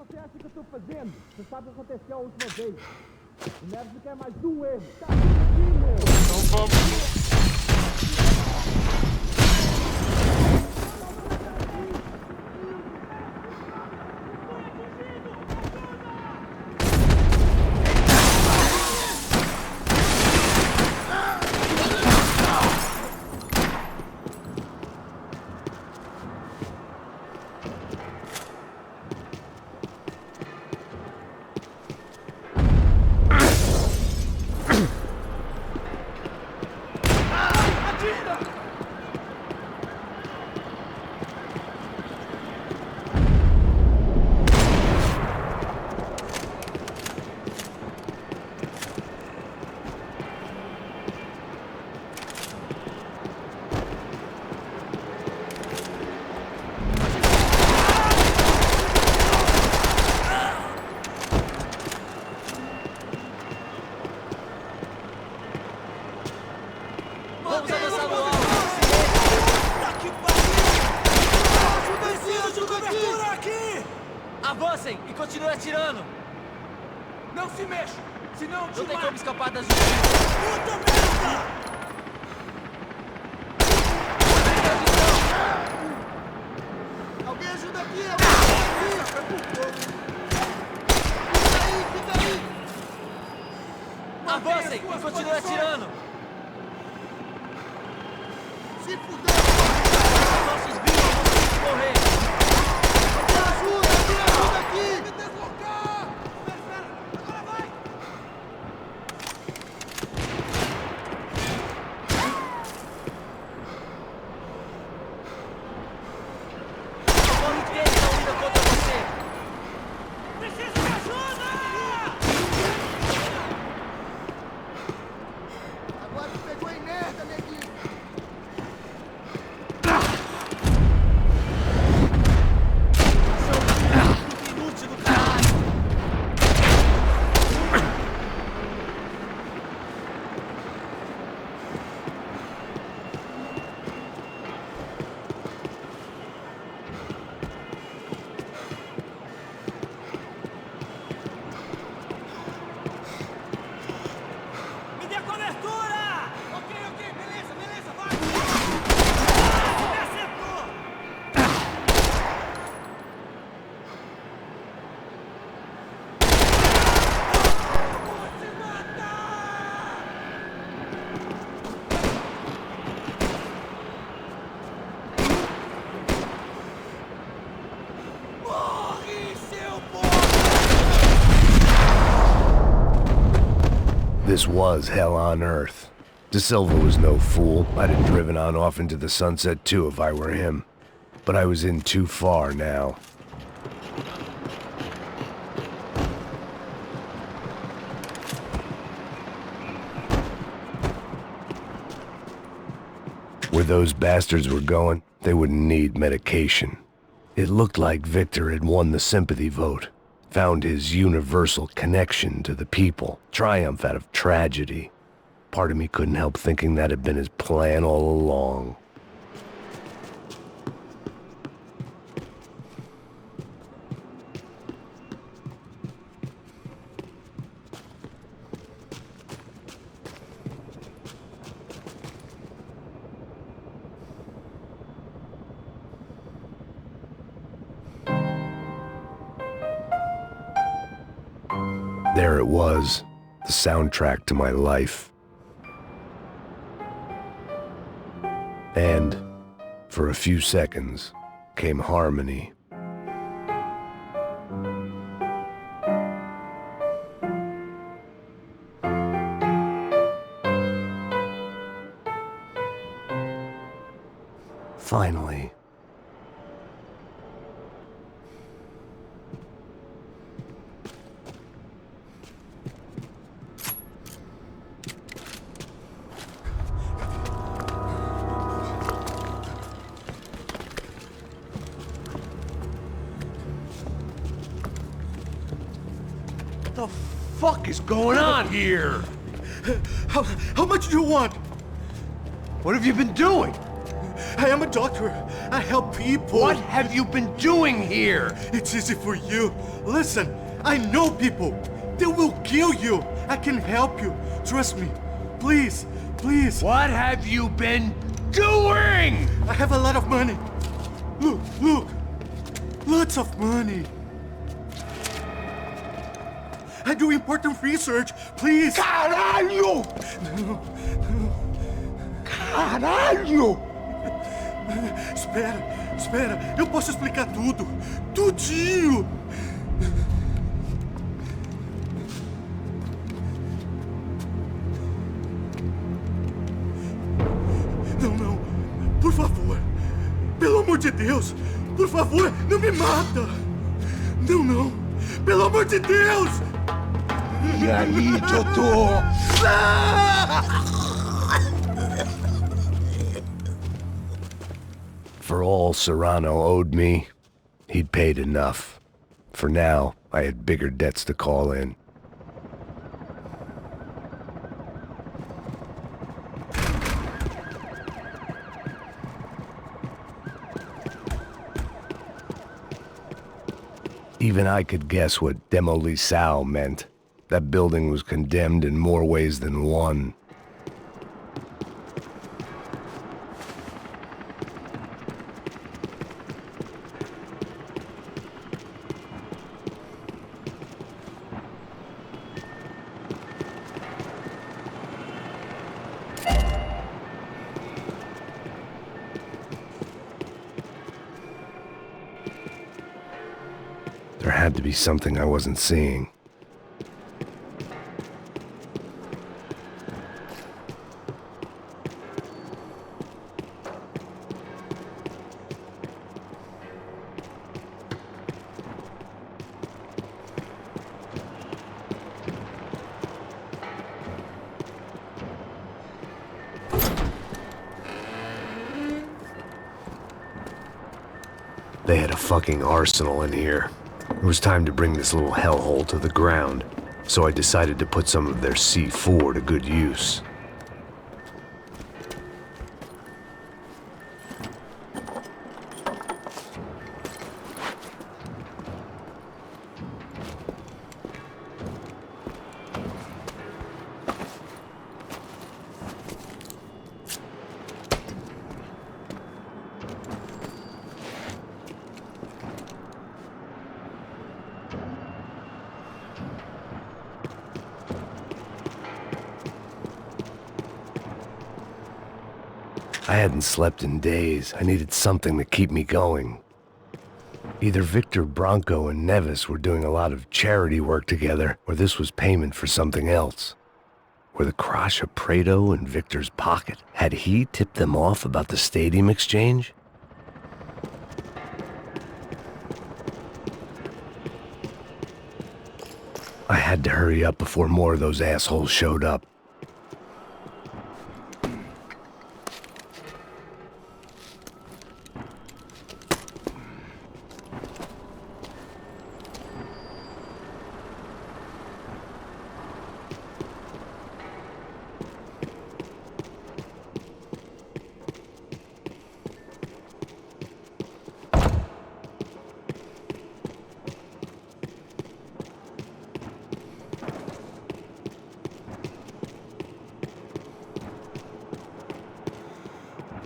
você acha que eu tô fazendo? Você sabe o que aconteceu a última vez. O Neves não quer mais um erro. Tá tudo aqui, meu. Então vamos. Avancem e continuem atirando! Não se mexa, senão Não tem como escapar das justiças! Puta merda! Alguém ajuda aqui! Fica aí! Avancem e continuem atirando! Se fuder! Nossos vivos vão ter que morrer! Ajuda aqui! Me deslocar! Espera! Agora vai! A torre deles estão indo contra você! Preciso de ajuda! Agora tu pegou em merda, neguinho! Inútil do caralho! Me dê cobertura! Ok, beleza, vai! Me acertou! Se mata! Morre, seu porco! This was hell on earth. De Silva was no fool. I'd have driven on off into the sunset too if I were him. But I was in too far now. Where those bastards were going, they wouldn't need medication. It looked like Victor had won the sympathy vote, found his universal connection to the people, triumph out of tragedy. Part of me couldn't help thinking that had been his plan all along. There it was, the soundtrack to my life. And, for a few seconds, came harmony. Finally. What the fuck is going on here? How much do you want? What have you been doing? I am a doctor. I help people. What have you been doing here? It's easy for you. Listen, I know people. They will kill you. I can help you. Trust me. Please, please. What have you been doing? I have a lot of money. Look, look. Lots of money. I do important research. Please. Caralho! Caralho! Espera. Eu posso explicar tudo. Tudinho. Não. Por favor. Pelo amor de Deus. Por favor, não me mata. Não. Pelo amor de Deus. E aí, doutor? For all Serrano owed me, he'd paid enough. For now, I had bigger debts to call in. Even I could guess what Demolição meant. That building was condemned in more ways than one. There had to be something I wasn't seeing. They had a fucking arsenal in here. It was time to bring this little hellhole to the ground, so I decided to put some of their C4 to good use. I hadn't slept in days. I needed something to keep me going. Either Victor Branco and Neves were doing a lot of charity work together, or this was payment for something else. Were the Crasha Prado in Victor's pocket? Had he tipped them off about the stadium exchange? I had to hurry up before more of those assholes showed up.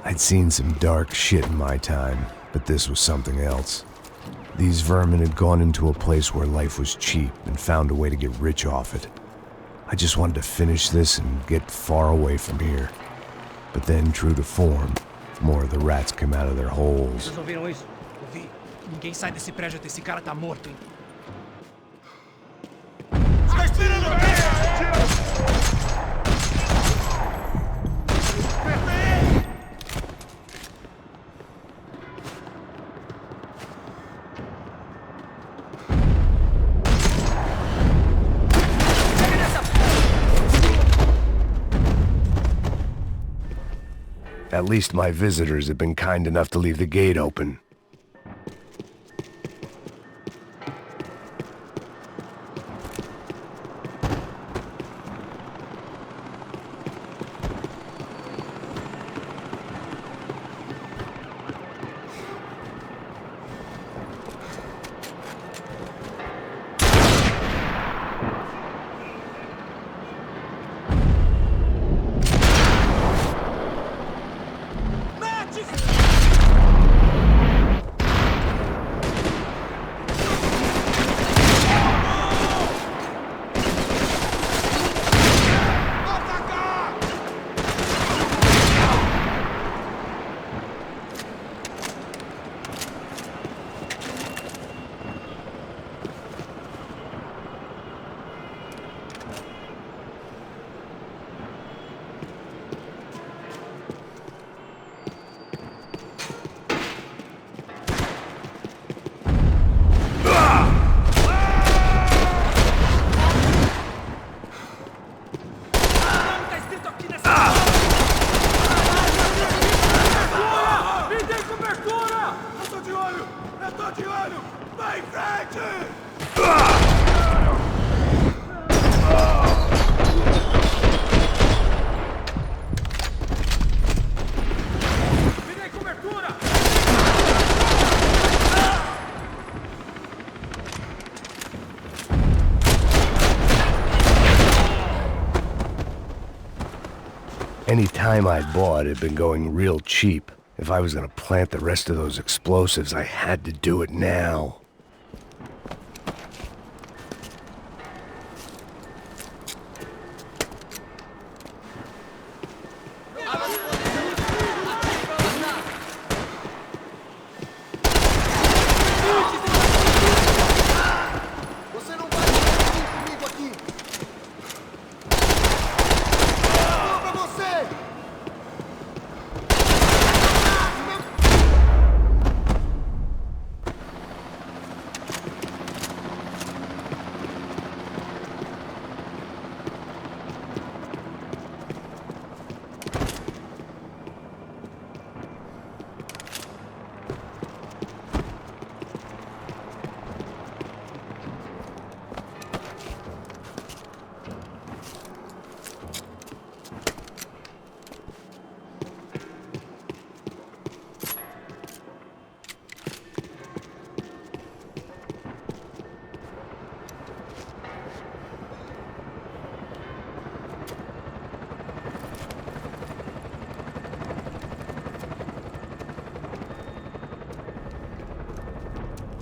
I'd seen some dark shit in my time, but this was something else. These vermin had gone into a place where life was cheap and found a way to get rich off it. I just wanted to finish this and get far away from here. But then, true to form, more of the rats came out of their holes. Vocês ouviram isso? Ouvi. Ninguém sai desse prédio até esse cara tá morto, hein? At least my visitors had been kind enough to leave the gate open. Any time I'd bought had been going real cheap. If I was gonna plant the rest of those explosives, I had to do it now.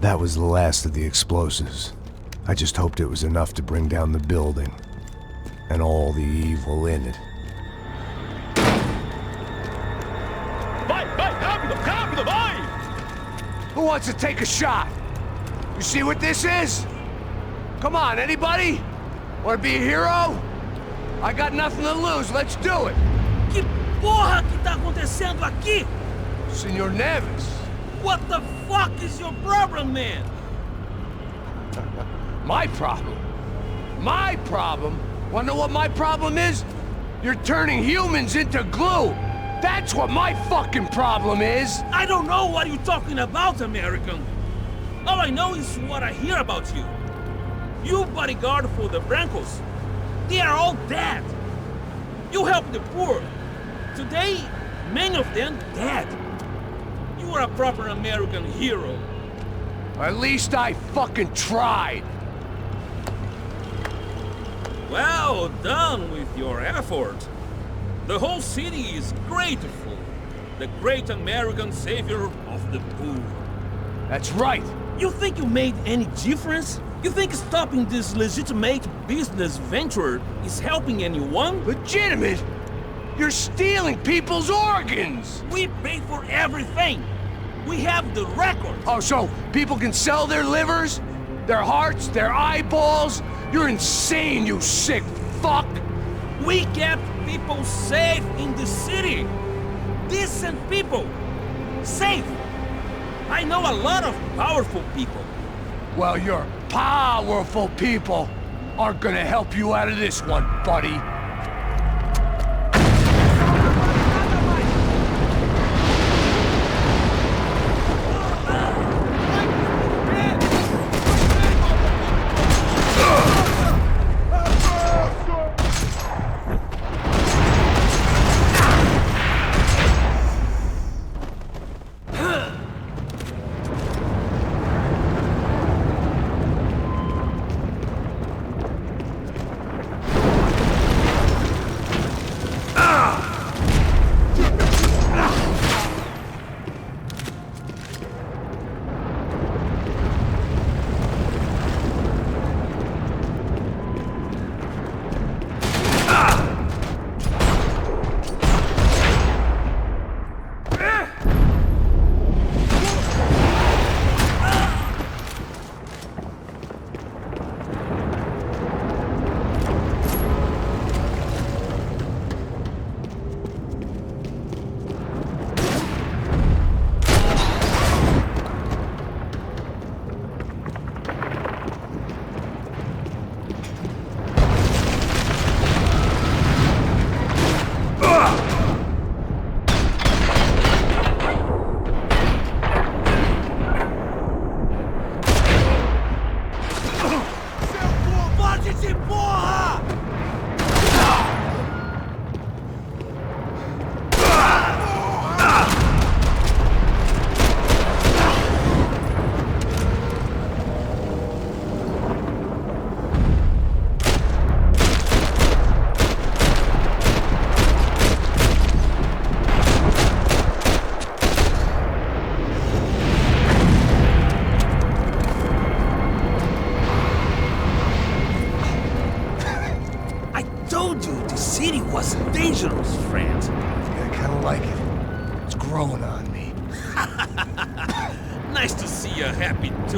That was the last of the explosives. I just hoped it was enough to bring down the building and all the evil in it. Vai, rápido, rápido, vai! Who wants to take a shot? You see what this is? Come on, anybody? Want to be a hero? I got nothing to lose, let's do it! Que porra que tá acontecendo aqui? Senor Neves. What the fuck is your problem, man? My problem? My problem? Wanna know what my problem is? You're turning humans into glue! That's what my fucking problem is! I don't know what you're talking about, American. All I know is what I hear about you. You bodyguard for the Brancos. They are all dead. You help the poor. Today, many of them dead. You are a proper American hero. At least I fucking tried. Well done with your effort. The whole city is grateful. The great American savior of the poor. That's right. You think you made any difference? You think stopping this legitimate business venture is helping anyone? Legitimate? You're stealing people's organs! We pay for everything. We have the record. Oh, so people can sell their livers? Their hearts? Their eyeballs? You're insane, you sick fuck! We kept people safe in the city. Decent people. Safe. I know a lot of powerful people. Well, your powerful people aren't gonna help you out of this one, buddy.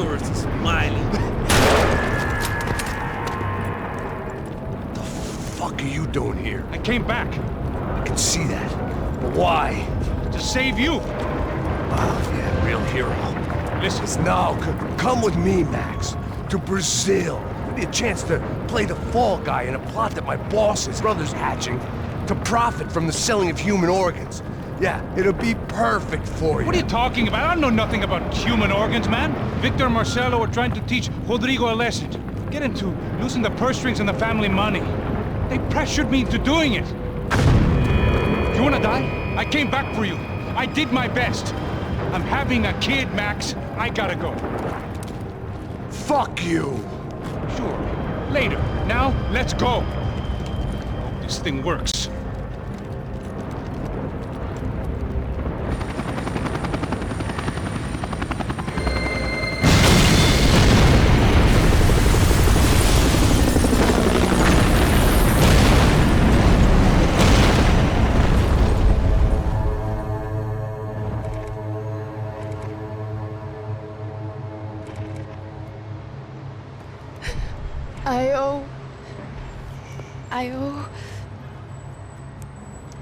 tourists smiling. The fuck are you doing here? I came back I can see that. But why? to save you. Oh, yeah, real hero. Listen, No, come with me, Max. To Brazil. Give me a chance to play the fall guy in a plot that my boss's brother's hatching to profit from the selling of human organs. Yeah, it'll be perfect for you. what are you talking about? I know nothing about human organs, man. Victor and Marcelo are trying to teach Rodrigo a lesson. Get him to loosen the purse strings and the family money. They pressured me into doing it. You wanna die? I came back for you. I did my best. I'm having a kid, Max. I gotta go. Fuck you! Sure. Later. Now, let's go. Hope this thing works.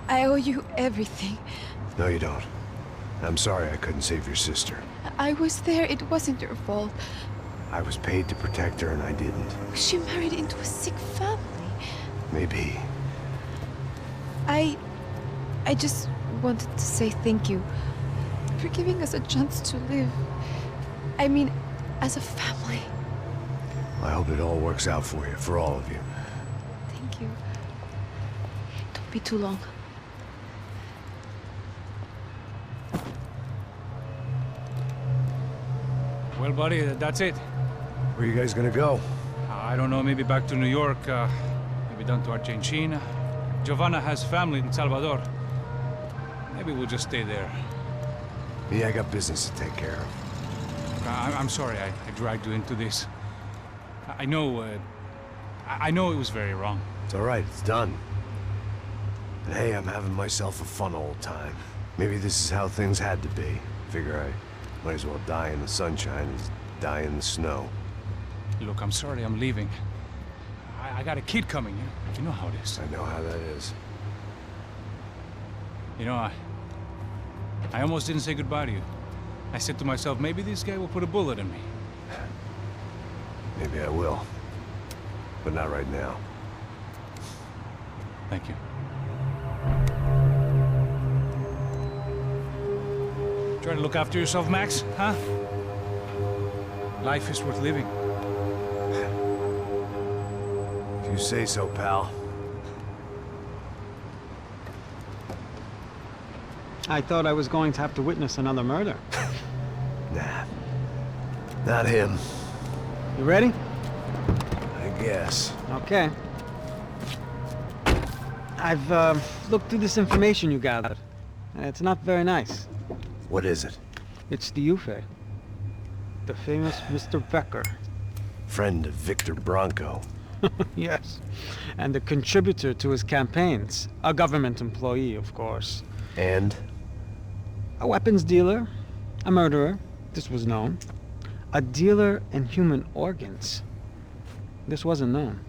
I owe you everything. No, you don't. I'm sorry I couldn't save your sister. I was there. It wasn't your fault. I was paid to protect her and I didn't. She married into a sick family. Maybe. I just wanted to say thank you for giving us a chance to live. I mean, as a family. I hope it all works out for you, for all of you. Thank you. Don't be too long. Well, buddy, that's it. Where are you guys gonna go? I don't know, maybe back to New York, maybe down to Argentina. Giovanna has family in Salvador. Maybe we'll just stay there. Me, I got business to take care of. I'm sorry I dragged you into this. I know it was very wrong. It's all right, it's done. And hey, I'm having myself a fun old time. Maybe this is how things had to be. Figure I might as well die in the sunshine as die in the snow. Look, I'm sorry I'm leaving. I got a kid coming, you know how it is. I know how that is. You know, I almost didn't say goodbye to you. I said to myself, maybe this guy will put a bullet in me. Maybe I will. But not right now. Thank you. Try to look after yourself, Max, huh? Life is worth living. If you say so, pal. I thought I was going to have to witness another murder. Nah. Not him. You ready? I guess. Okay. I've looked through this information you gathered. It's not very nice. What is it? It's the Ufe. The famous Mr. Becker. Friend of Victor Branco. Yes. And a contributor to his campaigns. A government employee, of course. And? A weapons dealer. A murderer. This was known. A dealer in human organs. This wasn't known.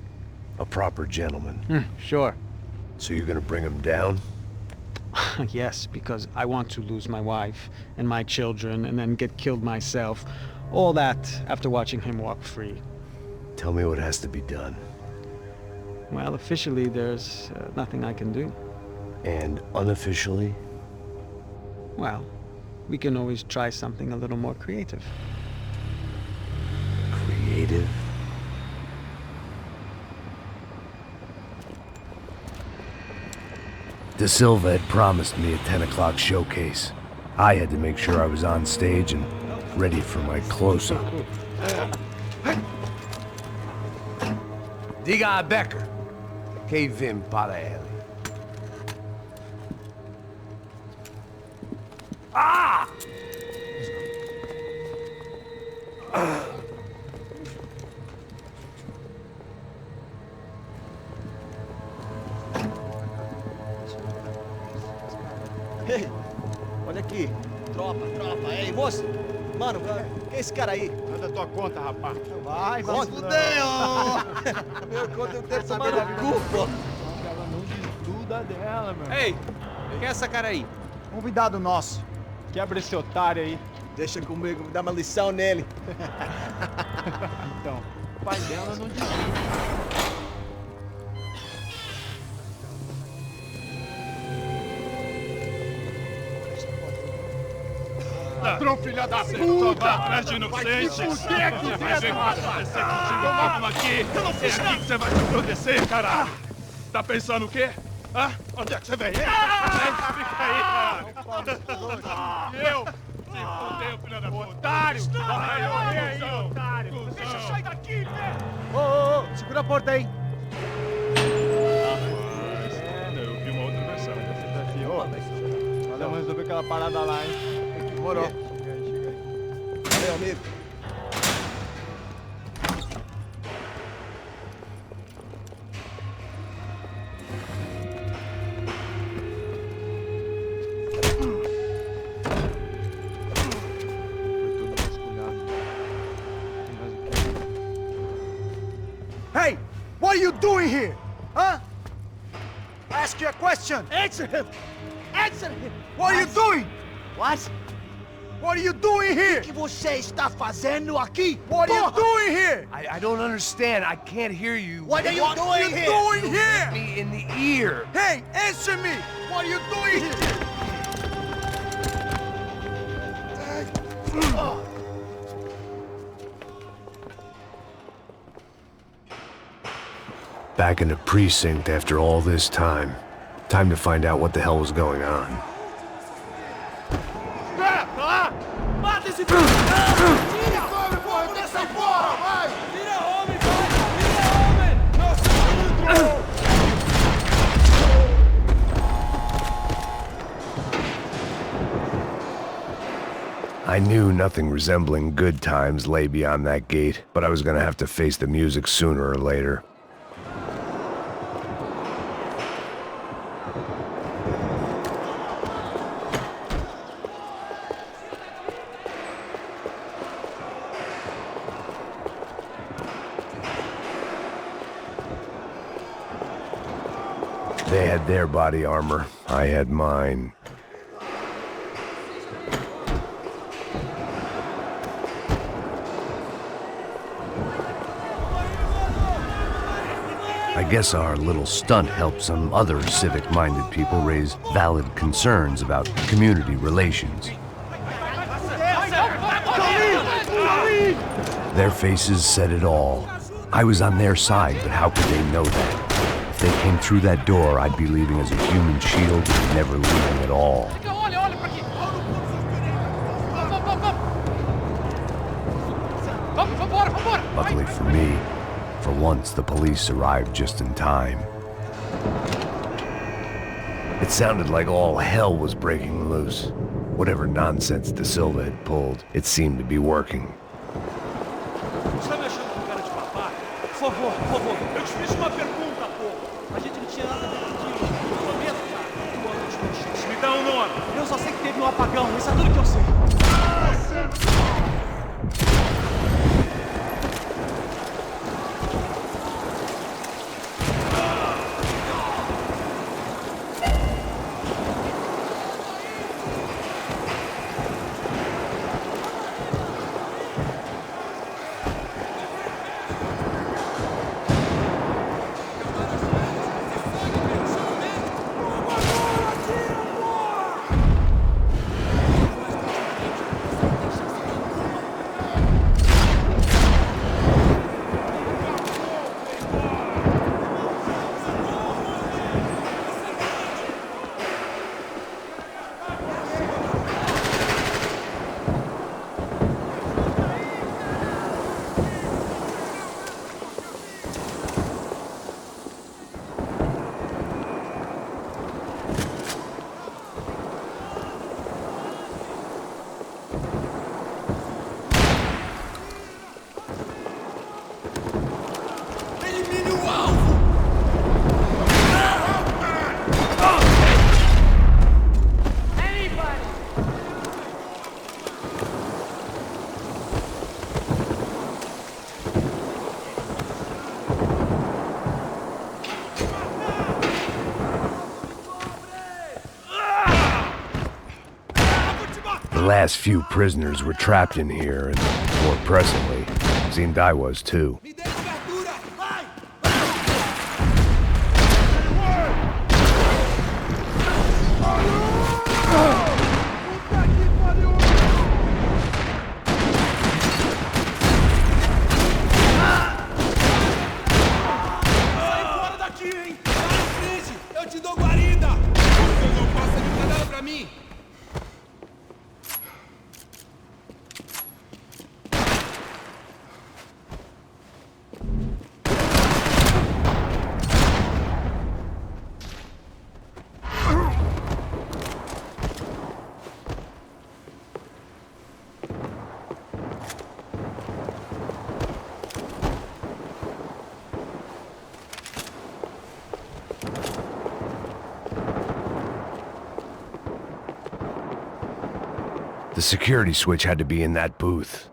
A proper gentleman. Sure. So you're gonna bring him down? Yes, because I want to lose my wife and my children and then get killed myself. All that after watching him walk free. Tell me what has to be done. Well, officially, there's nothing I can do. And unofficially? Well, we can always try something a little more creative. Creative? De Silva had promised me a 10 o'clock showcase. I had to make sure I was on stage and ready for my close-up. Diga a Becker. Que vim para ele. Ah! Ei, olha aqui. Tropa, tropa. Ei, moça. Mano, quem é esse cara aí? Manda tua conta, rapaz. Vai, fudeu! Meu conta eu tenho que tomar no cu, pô. Ela não desgruda dela, meu. Ei, quem é essa cara aí? Convidado nosso. Quebra esse otário aí. Deixa comigo, me dá uma lição nele. Então, o pai dela não desgruda. Ladrão, filha da puta! Vai atrás de inocentes! Vai aqui dentro! Vai aparecer contigo mesmo aqui! Eu não fiz nada! Você vai te acontecer, caralho! Tá pensando o quê? Hã? Onde é que você vem? Fica aí, caralho! Eu? Se fodeu, filha da puta! Otário! Vai morrer aí, otário! Deixa eu sair daqui, velho! Ô, segura a porta aí. Eu vi uma outra versão. Vamos resolver aquela parada lá, hein? Demorou. Chega aí. Valeu, amigo. Hey! What are you doing here? Huh? Ask you a question. Answer him! Answer him! What are you doing? What? What are you doing here? O que você está fazendo aqui? What are you doing here? I don't understand. I can't hear you. What are you doing here? Doing here? Me in the ear. Hey, answer me! What are you doing here? Back in the precinct after all this time. Time to find out what the hell was going on. Mata esse filho! Tira! Vamos dessa porra, vai! Tira homem, vai! Tira homem! Nossa! I knew nothing resembling good times lay beyond that gate, but I was gonna have to face the music sooner or later. They had their body armor. I had mine. I guess our little stunt helped some other civic-minded people raise valid concerns about community relations. Their faces said it all. I was on their side, but how could they know that? If they came through that door, I'd be leaving as a human shield and never leaving at all. Olha pra aqui! Vambora! Luckily for me, for once the police arrived just in time. It sounded like all hell was breaking loose. Whatever nonsense De Silva had pulled, it seemed to be working. Está me achando com cara de papá? Por favor, eu te fiz uma pergunta, pô! A gente não tinha nada a ver com aquilo. Eu prometo, cara. Tu anda de manchete. Me dá um nome. Eu só sei que teve um apagão, isso é tudo que eu sei. last few prisoners were trapped in here, and more pressingly, seemed I was too. Me dê cobertura! Vai! Sai fora daqui, hein! Vai em frente! Eu te dou guarida! Você não passa de nada pra mim! The security switch had to be in that booth.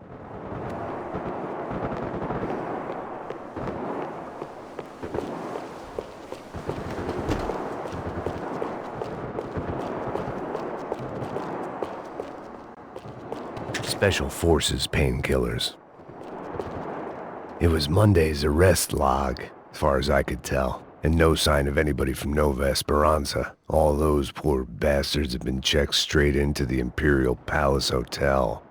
Special Forces painkillers. It was Monday's arrest log, as far as I could tell. And no sign of anybody from Nova Esperanza. All those poor bastards have been checked straight into the Imperial Palace Hotel.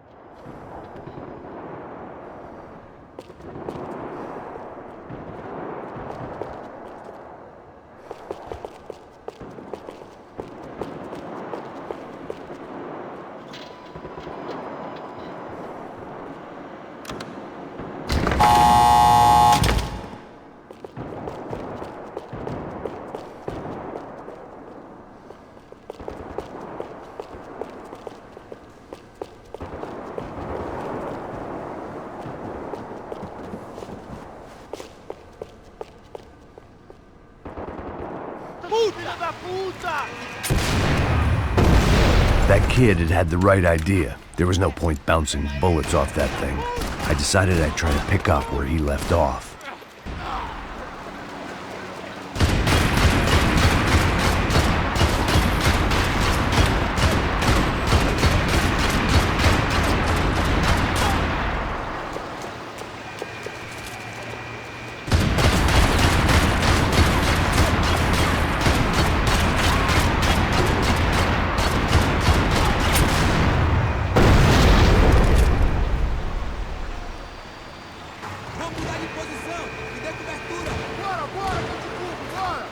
That kid had the right idea. There was no point bouncing bullets off that thing. I decided I'd try to pick up where he left off. Vamos mudar de posição! Me dê cobertura! Bora, bora, Caticubo, bora!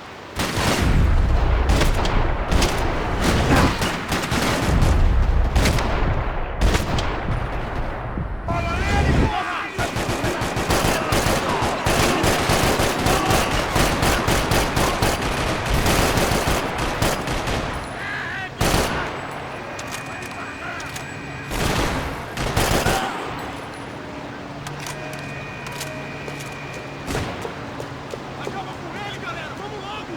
Acaba com ele, galera! Vamos logo!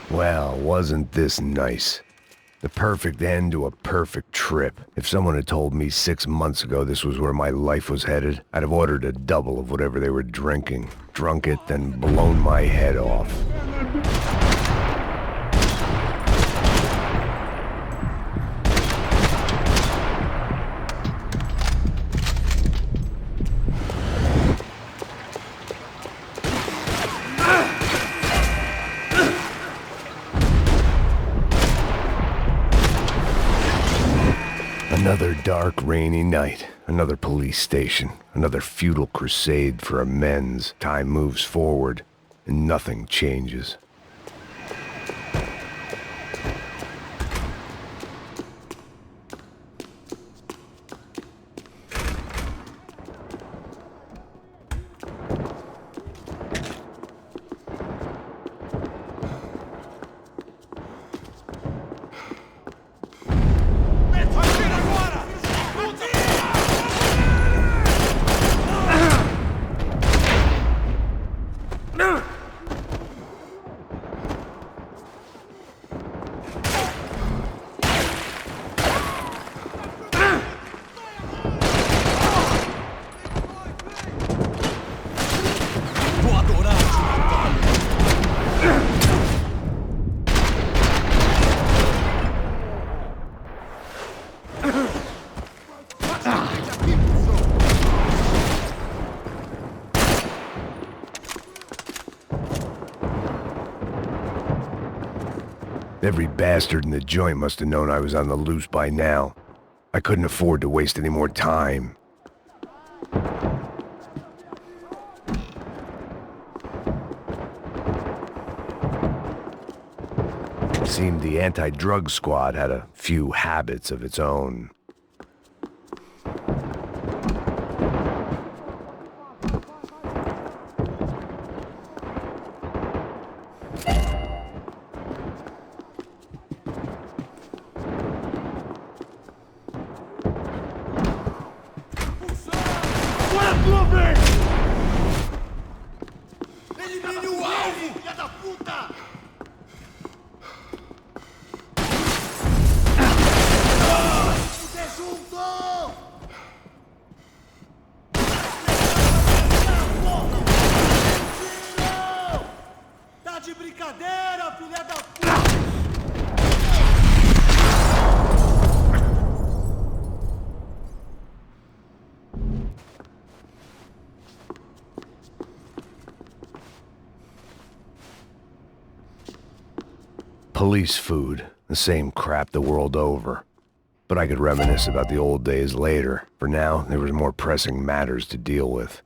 Well, wasn't this nice? The perfect end to a perfect trip. If someone had told me 6 months ago this was where my life was headed, I'd have ordered a double of whatever they were drinking, drunk it, then blown my head off. Another dark, rainy night. Another police station. Another futile crusade for amends. Time moves forward, and nothing changes. Every bastard in the joint must have known I was on the loose by now. I couldn't afford to waste any more time. It seemed the anti-drug squad had a few habits of its own. Elimine o alvo, filha da puta! Junto! Tá de brincadeira, filha da puta! Police food, the same crap the world over. But I could reminisce about the old days later. For now, there was more pressing matters to deal with.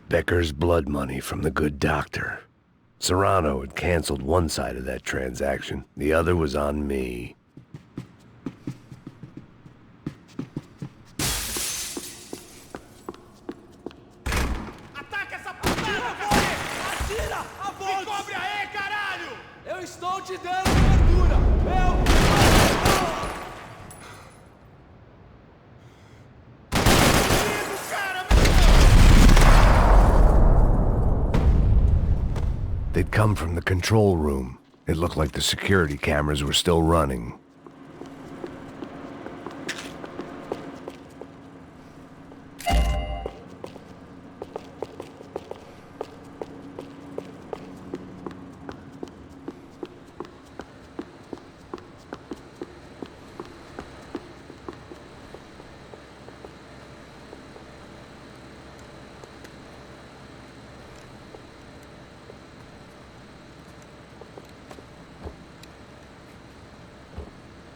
Becker's blood money from the good doctor. Serrano had canceled one side of that transaction. The other was on me. Estou te dando cobertura! They'd come from the control room. It looked like the security cameras were still running.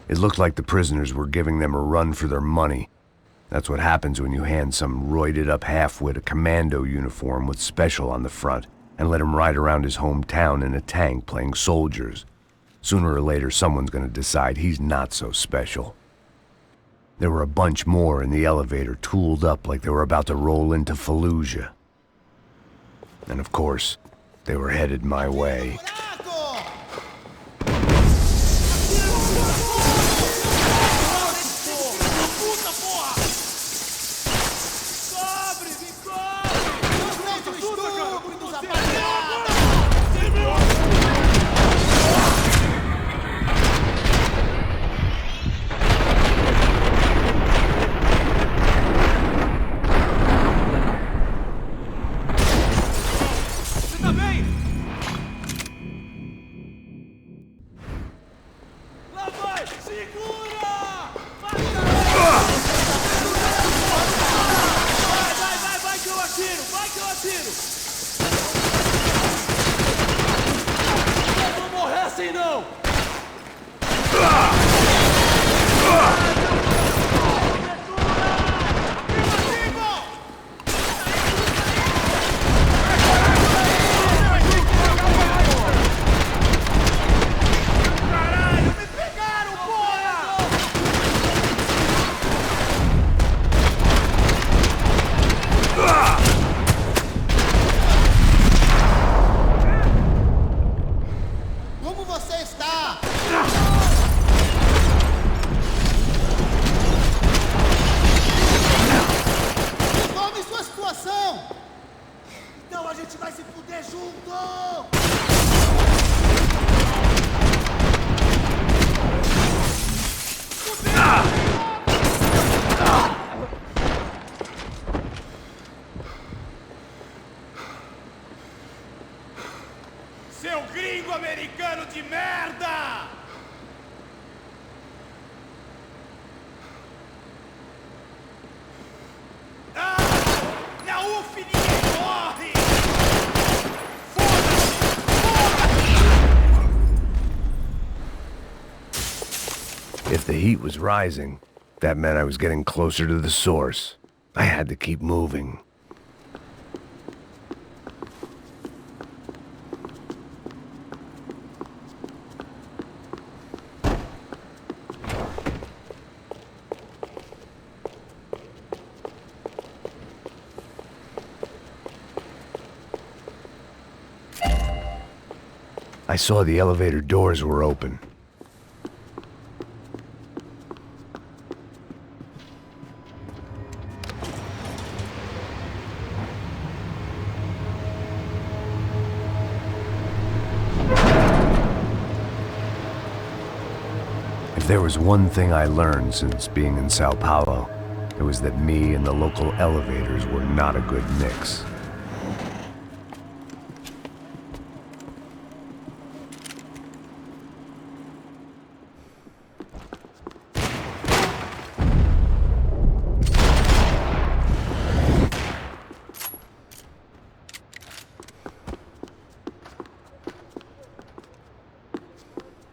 It looked like the prisoners were giving them a run for their money. That's what happens when you hand some roided-up halfwit a commando uniform with special on the front and let him ride around his hometown in a tank playing soldiers. Sooner or later, someone's gonna decide he's not so special. There were a bunch more in the elevator, tooled up like they were about to roll into Fallujah. And of course, they were headed my way. atiro! Vai que eu atiro! Eu vou morrer assim não! Como você está? Resolve sua situação! Então a gente vai se fuder junto! Seu gringo americano de merda! Ah! Na UF ninguém morre! If the heat was rising, that meant I was getting closer to the source. I had to keep moving. I saw the elevator doors were open. If there was one thing I learned since being in São Paulo, it was that me and the local elevators were not a good mix.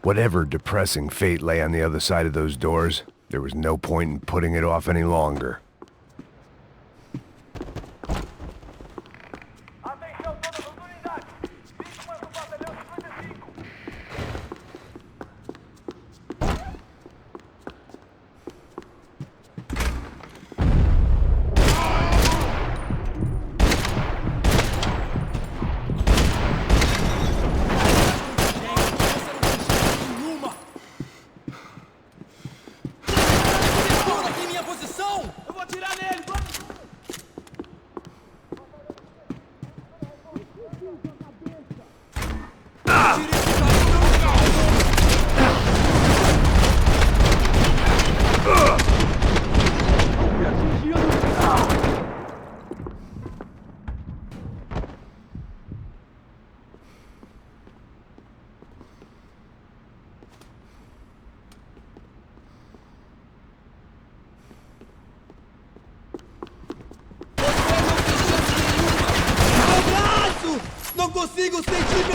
Whatever depressing fate lay on the other side of those doors, there was no point in putting it off any longer. Não consigo sentir...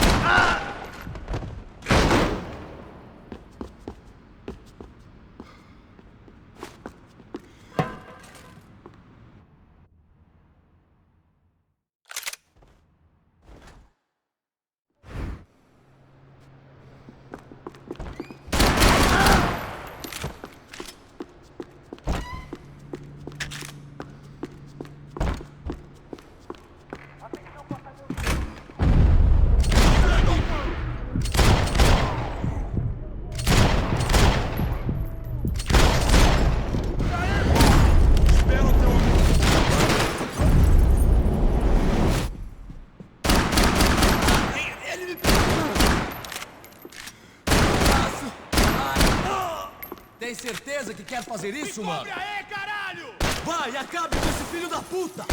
Tem certeza que quer fazer isso, mano? Aí, caralho! Vai, acabe com esse filho da puta!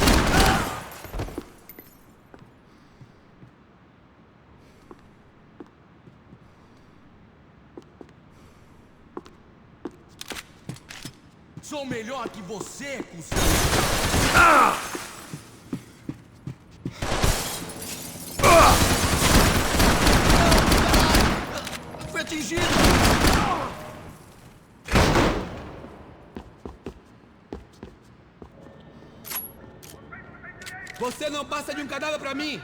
Sou melhor que você, cuzão! fugindo! Você não passa de um cadáver pra mim!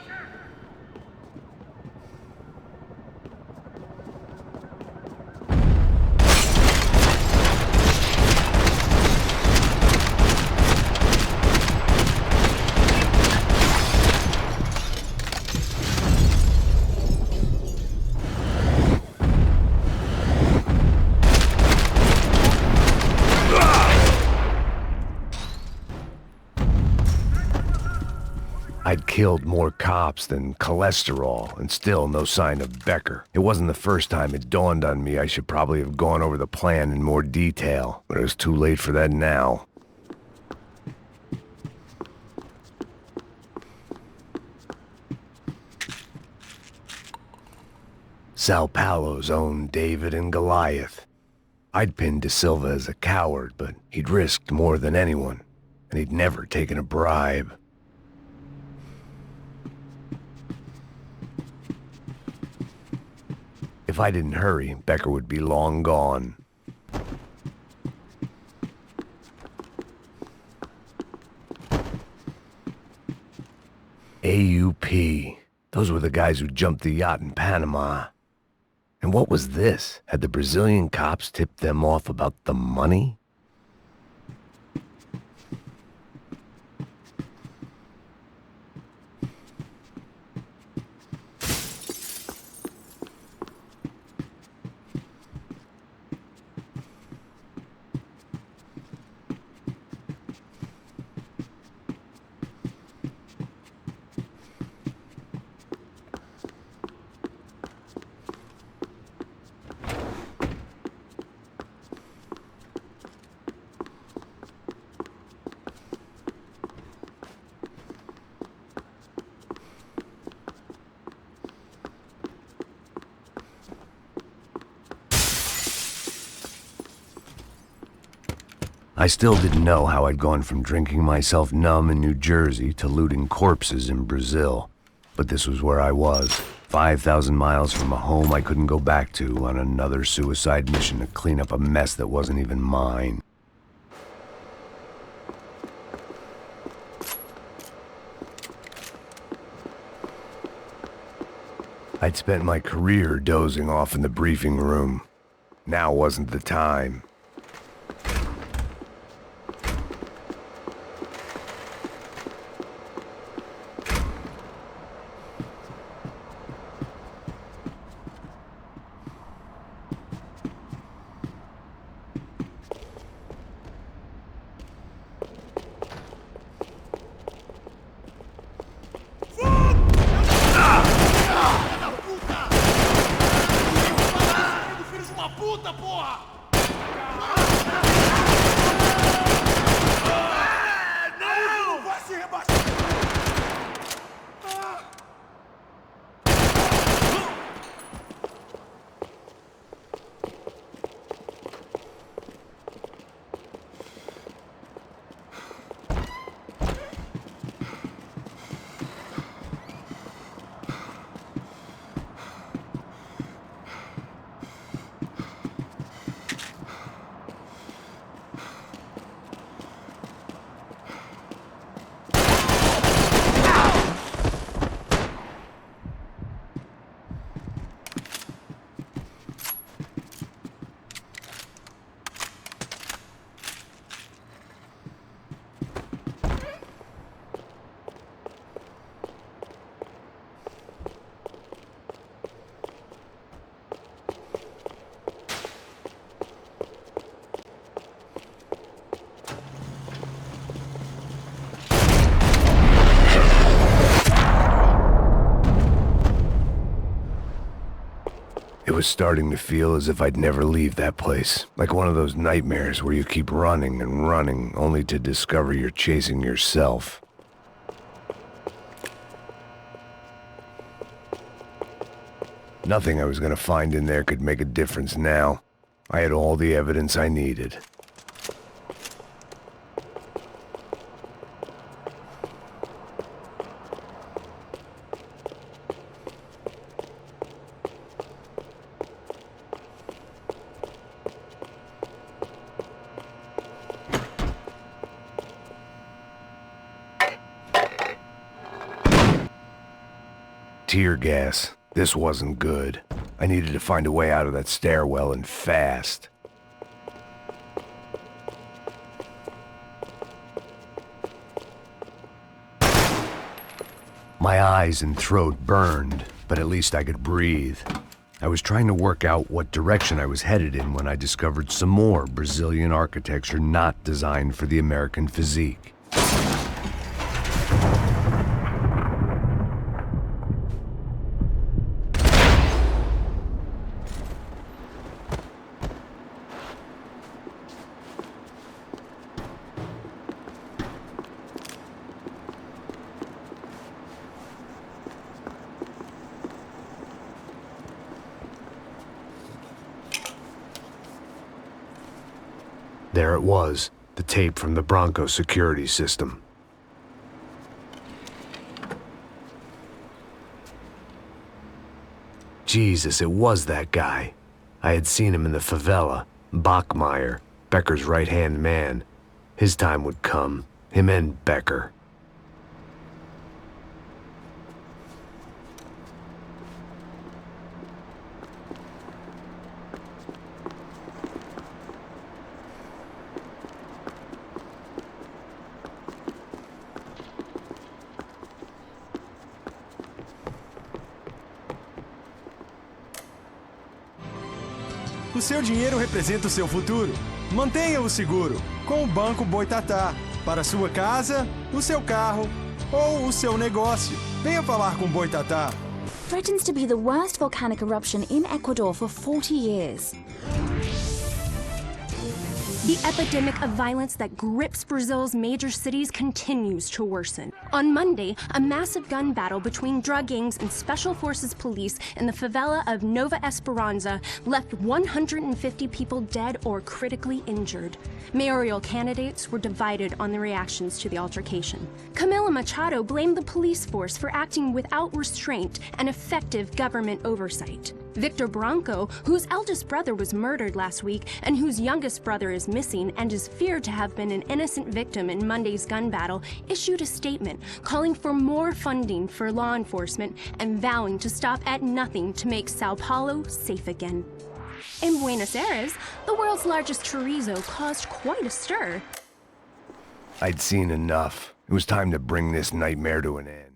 I'd killed more cops than cholesterol, and still no sign of Becker. It wasn't the first time it dawned on me I should probably have gone over the plan in more detail, but it was too late for that now. Sao Paulo's own David and Goliath. I'd pinned De Silva as a coward, but he'd risked more than anyone, and he'd never taken a bribe. If I didn't hurry, Becker would be long gone. AUP. Those were the guys who jumped the yacht in Panama. And what was this? Had the Brazilian cops tipped them off about the money? I still didn't know how I'd gone from drinking myself numb in New Jersey to looting corpses in Brazil. But this was where I was, 5,000 miles from a home I couldn't go back to, on another suicide mission to clean up a mess that wasn't even mine. I'd spent my career dozing off in the briefing room. Now wasn't the time. It was starting to feel as if I'd never leave that place. Like one of those nightmares where you keep running and running, only to discover you're chasing yourself. Nothing I was gonna find in there could make a difference now. I had all the evidence I needed. Tear gas. This wasn't good. I needed to find a way out of that stairwell and fast. My eyes and throat burned, but at least I could breathe. I was trying to work out what direction I was headed in when I discovered some more Brazilian architecture not designed for the American physique. There it was, the tape from the Branco security system. Jesus, it was that guy. I had seen him in the favela, Bachmeyer, Becker's right-hand man. His time would come, him and Becker. O seu dinheiro representa o seu futuro. Mantenha-o seguro com o Banco Boitatá. Para sua casa, o seu carro ou o seu negócio. Venha falar com o Boitatá. Threatens to be the worst volcanic eruption in Ecuador for 40 years. The epidemic of violence that grips Brazil's major cities continues to worsen. On Monday, a massive gun battle between drug gangs and special forces police in the favela of Nova Esperanza left 150 people dead or critically injured. Mayoral candidates were divided on the reactions to the altercation. Camila Machado blamed the police force for acting without restraint and effective government oversight. Victor Branco, whose eldest brother was murdered last week and whose youngest brother is missing and is feared to have been an innocent victim in Monday's gun battle, issued a statement calling for more funding for law enforcement and vowing to stop at nothing to make São Paulo safe again. In Buenos Aires, the world's largest chorizo caused quite a stir. I'd seen enough. It was time to bring this nightmare to an end.